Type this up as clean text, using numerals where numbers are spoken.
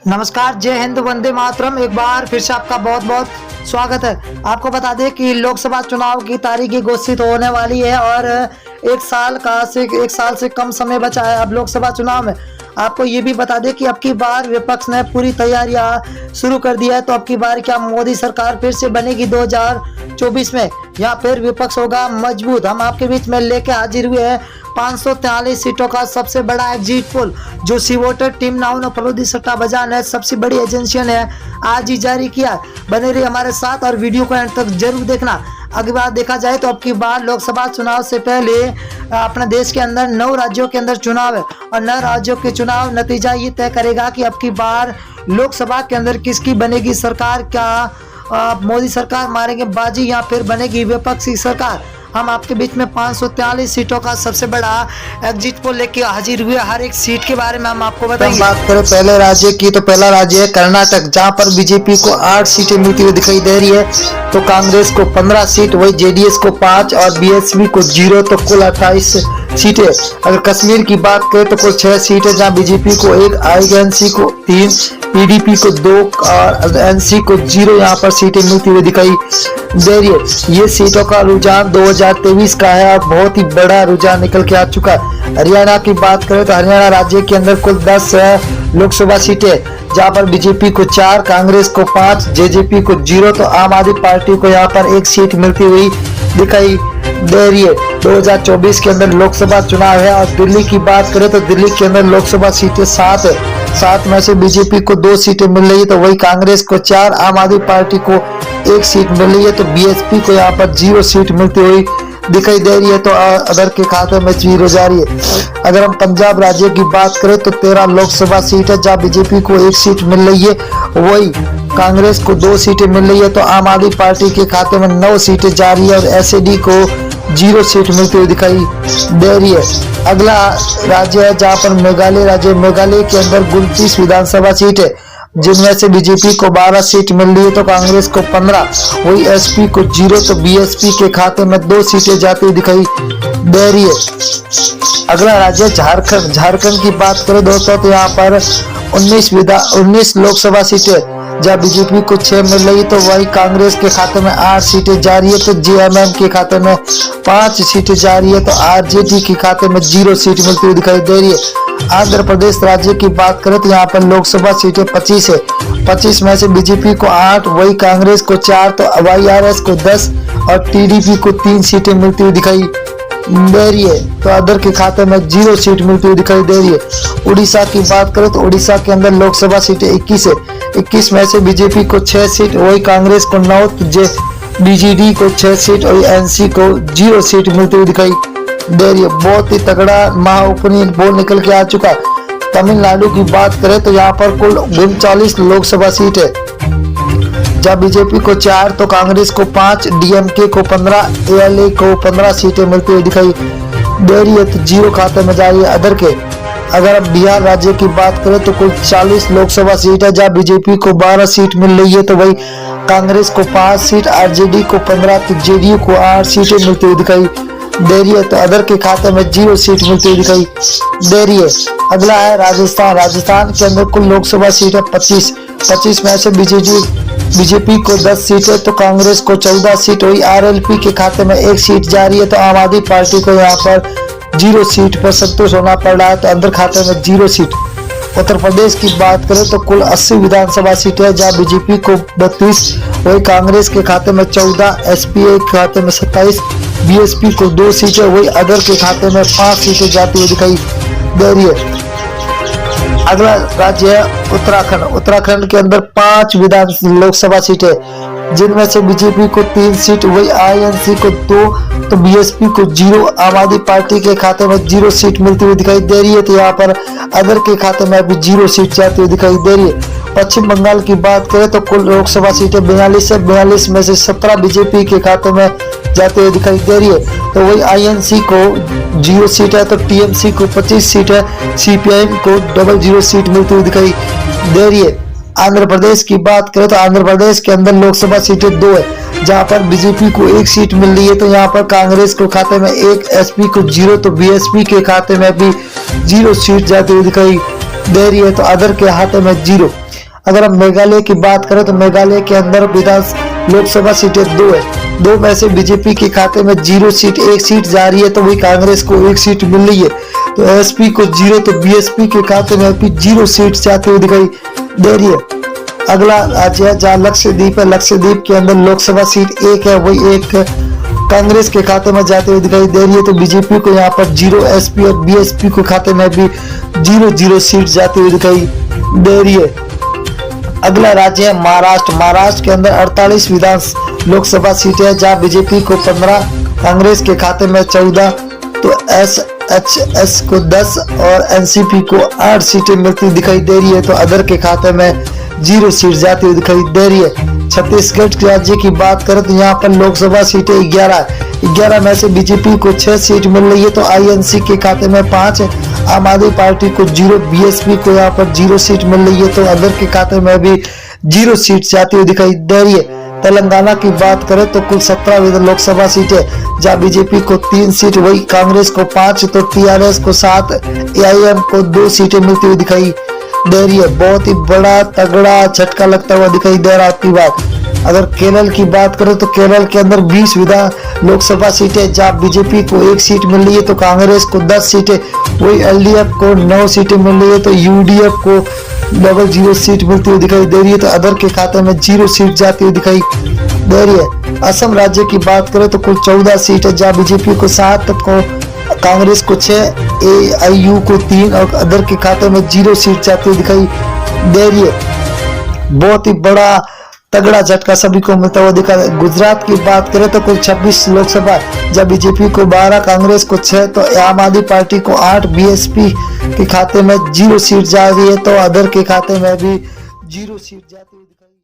नमस्कार, जय हिंद, वंदे मातरम। एक बार फिर से आपका बहुत बहुत स्वागत है। आपको बता दें कि लोकसभा चुनाव की तारीखें घोषित होने वाली है और एक साल से कम समय बचा है अब लोकसभा चुनाव में। आपको ये भी बता दें कि अब की बार विपक्ष ने पूरी तैयारियां शुरू कर दी है। तो अब की बार क्या मोदी सरकार फिर से बनेगी 2024 में, या फिर विपक्ष होगा मजबूत? हम आपके बीच में लेके हाजिर हुए हैं 543 सीटों का सबसे बड़ा एग्जिट पोल, जो सी वोटर टीम नाउ ने फलोदी सट्टा बाजार ने सबसे बड़ी एजेंसियों ने आज ही जारी किया। बने रहिए हमारे साथ और वीडियो को एंड तक जरूर देखना। अगली बार देखा जाए तो अब की बार लोकसभा चुनाव से पहले अपने देश के अंदर 9 राज्यों के अंदर चुनाव है और 9 राज्यों के चुनाव नतीजा ये तय करेगा कि अब की बार लोकसभा के अंदर किसकी बनेगी सरकार। क्या मोदी सरकार मारेंगे बाजी या फिर बनेगी विपक्षी सरकार? हम आपके बीच में 543 सीटों का सबसे बड़ा एग्जिट पोल लेके हाजिर हुए। हर एक सीट के बारे में हम आपको बताएंगे। बात करें पहले राज्य की तो पहला राज्य है कर्नाटक, जहां पर बीजेपी को 8 सीटें मिलती हुई दिखाई दे रही है। तो कांग्रेस को 15 सीट, वही जेडीएस को 5 और बीएसपी को 0, तो कुल 28 सीटें। अगर कश्मीर की बात करें तो कुल 6 सीटें, जहां बीजेपी को 1, आईएनसी को 3, पीडीपी को 2 और एनसी को 0 यहाँ पर सीटें मिलती हुई दिखाई दे रही है। ये सीटों का रुझान 2023 का है और बहुत ही बड़ा रुझान निकल के आ चुका है। हरियाणा की बात करें तो हरियाणा राज्य के अंदर कुल 10 लोकसभा सीटें, जहां पर बीजेपी को 4, कांग्रेस को 5, जेजेपी को 0, तो आम आदमी पार्टी को यहाँ पर 1 सीट मिलती हुई दिखाई दे रही है। 2024 के अंदर लोकसभा चुनाव है। और दिल्ली की बात करें तो दिल्ली के अंदर लोकसभा सीटें 7 है। 7 में से बीजेपी को 2 सीटें मिल रही है, तो वही कांग्रेस को 4, आम आदमी पार्टी को 1 सीट मिल रही है, तो बीएसपी को यहाँ पर 0 सीट मिलती हुई दिखाई दे रही है। तो अदर के खाते में 0 जा रही है। अगर हम पंजाब राज्य की बात करें तो 13 लोकसभा सीट है, जहाँ बीजेपी को 1 सीट मिल रही है, वही कांग्रेस को 2 सीटें मिल रही है, तो आम आदमी पार्टी के खाते में 9 सीटें जा रही है और एसएडी को 0 सीट मिलती हुई दिखाई दे रही है। अगला राज्य है जहाँ पर मेघालय राज्य। मेघालय के अंदर 29 विधानसभा सीट है, जिनमें से बीजेपी को 12 सीट मिल रही है, तो कांग्रेस को 15, वही एसपी को 0, तो बीएसपी के खाते में 2 सीटें जाती हुई दिखाई दे रही है। अगला राज्य झारखंड। झारखंड की बात करें दोस्तों तो यहाँ पर 19 लोकसभा सीटें, जहाँ बीजेपी को 6 मिल रही, तो वही कांग्रेस के खाते में 8 सीटें जा रही है, तो जेएमएम के खाते में 5 सीटें जा रही है, तो आरजेडी के खाते में 0 सीट मिलती हुई दिखाई दे रही है। आंध्र प्रदेश राज्य की बात करें तो यहाँ पर लोकसभा सीटें 25 है। 25 में से बीजेपी को 8, वही कांग्रेस को 4, तो वाईआरएस को 10 और टीडीपी को 3 सीटें मिलती हुई दिखाई दे रही है, तो अदर के खाते में 0 सीट मिलती हुई दिखाई दे रही है। उड़ीसा की बात करें तो उड़ीसा के अंदर लोकसभा सीटें 21 है। 21 में से बीजेपी को 6 सीट, वही कांग्रेस को 9, बीजेडी को 6 सीट और एनसी को 0 सीट मिलती हुई दिखाई दे रही है। बहुत ही तगड़ा महाउपनियन पोल निकल के आ चुका। तमिलनाडु की बात करें तो यहाँ पर कुल 39 लोकसभा सीट है, जहाँ बीजेपी को 4, तो कांग्रेस को 5, डीएमके को 15, एएलए को 15 सीटें मिलती हुई दिखाई दे रही है, तो 0 खाते में जा रही है अदर के। अगर अब बिहार राज्य की बात करें तो कुल 40 लोकसभा सीट है, जहाँ बीजेपी को 12 सीट मिल रही है, तो वही कांग्रेस को 5 सीट, आरजेडी को 15, तो जेडीयू को 8 सीटें मिलती हुई दिखाई दे रही है, तो अदर के खाते में 0 सीट मिलती हुई दिखाई दे रही है। अगला है राजस्थान। राजस्थान के अंदर कुल लोकसभा सीट है 25 में से बीजेपी को 10 सीट है, तो कांग्रेस को 14 सीट, वही आरएलपी के खाते में 1 सीट जा रही है, तो आम आदमी पार्टी को यहाँ पर 0 सीट पर संतोष होना पड़ रहा है, तो अंदर खाते में 0 सीट। उत्तर प्रदेश की बात करें तो कुल 80 विधानसभा सीटें है, जहाँ बीजेपी को 32, वही कांग्रेस के खाते में 14, एसपीआई के खाते में 27, बीएसपी को 2 सीटें, वही अदर के खाते में 5 सीटें जाती हुई दिखाई दे रही है। अगला राज्य है उत्तराखंड। उत्तराखंड के अंदर 5 लोकसभा सीटें, जिनमें से बीजेपी को 3 सीट, वही आईएनसी को 2, तो बीएसपी को 0, आम आदमी पार्टी के खाते में 0 सीट मिलती हुई दिखाई दे रही है, तो यहाँ पर अदर के खाते में अभी 0 सीट जाती हुई दिखाई दे रही है। पश्चिम बंगाल की बात करें तो कुल लोकसभा सीटें 42 है। 42 में से 17 बीजेपी के खाते में जाते हुए दिखाई दे रही है, तो वही आईएनसी को 0 सीट है, तो टीएमसी को 25 सीट है, सीपीआईएम को 00 सीट मिलती हुई दिखाई दे रही है। आंध्र प्रदेश की बात करें तो आंध्र प्रदेश के अंदर लोकसभा सीटें 2 है, जहां पर बीजेपी को 1 सीट मिल रही है, तो यहाँ पर कांग्रेस को खाते में 1, एसपी को 0, तो बीएसपी के खाते में भी 0 सीट जाती हुई दिखाई दे रही है, तो अदर के खाते में 0। अगर हम मेघालय की बात करें तो मेघालय के अंदर लोकसभा सीटें 2 है, 2 में से बीजेपी के खाते में 0 सीट, 1 सीट जा रही है, तो वही कांग्रेस को 1 सीट मिल रही है। तो एसपी को 0, तो बीएसपी के खाते में अभी 0 सीट जाती हुई दिखाई दे रही है। अगला राज्य है जहाँ लक्षद्वीप है, लक्षद्वीप के अंदर लोकसभा सीट 1 है, वही 1 कांग्रेस के खाते में जाते हुए दिखाई दे रही है। तो बीजेपी को यहाँ पर 0, एसपी और बीएसपी के खाते में भी 0 सीट जाती हुई दिखाई दे रही है। अगला राज्य है महाराष्ट्र, महाराष्ट्र के अंदर 48 विधान लोकसभा सीटें हैं, जहाँ बीजेपी को 15, कांग्रेस के खाते में 14, तो एसएचएस को 10 और एनसीपी को 8 सीटें मिलती दिखाई दे रही है। तो अदर के खाते में 0 सीट जाती हुई दिखाई दे रही है। छत्तीसगढ़ राज्य की बात करें तो यहाँ पर लोकसभा सीटें 11 में से बीजेपी को 6 सीट मिल रही है, तो आईएनसी के खाते में 5 है, आम आदमी पार्टी को 0, बीएसपी को यहाँ पर 0 सीट मिल रही है, तो अदर के खाते में भी 0 सीट जाती हुई दिखाई दे रही है। तेलंगाना की बात करें तो कुल 17 लोकसभा सीटें, जहाँ बीजेपी को 3 सीट, वही कांग्रेस को 5, तो टीआरएस को 7, एआईएम को 2 सीटें मिलती हुई दिखाई दे रही है। बहुत ही बड़ा तगड़ा झटका लगता हुआ दिखाई दे रहा है आपकी बात। अगर केरल की बात करें तो केरल के अंदर 20 विधान लोकसभा सीटें, जहाँ बीजेपी को 1 सीट मिल रही है, तो कांग्रेस को 10 सीटें, वही एलडीएफ को 9 सीटें मिल रही है, तो यूडीएफ को 0 सीट मिलती हुई दिखाई दे रही है, तो अदर के खाते में 0 सीट जाती हुई दिखाई दे रही है। असम राज्य की बात करें तो कुल 14 सीट है, जहाँ बीजेपी को 7, को कांग्रेस को 6, एआईयू को 3 और अदर के खाते में 0 सीट जाती हुई दिखाई दे रही है। बहुत ही बड़ा तगड़ा झटका सभी को मिलता हुआ दिखा। गुजरात की बात करें तो कुल 26 लोकसभा, जब बीजेपी को 12, कांग्रेस को 6, तो आम आदमी पार्टी को 8, बीएसपी के खाते में 0 सीट जा रही है, तो अदर के खाते में भी 0 सीट जाती हुई दिखाई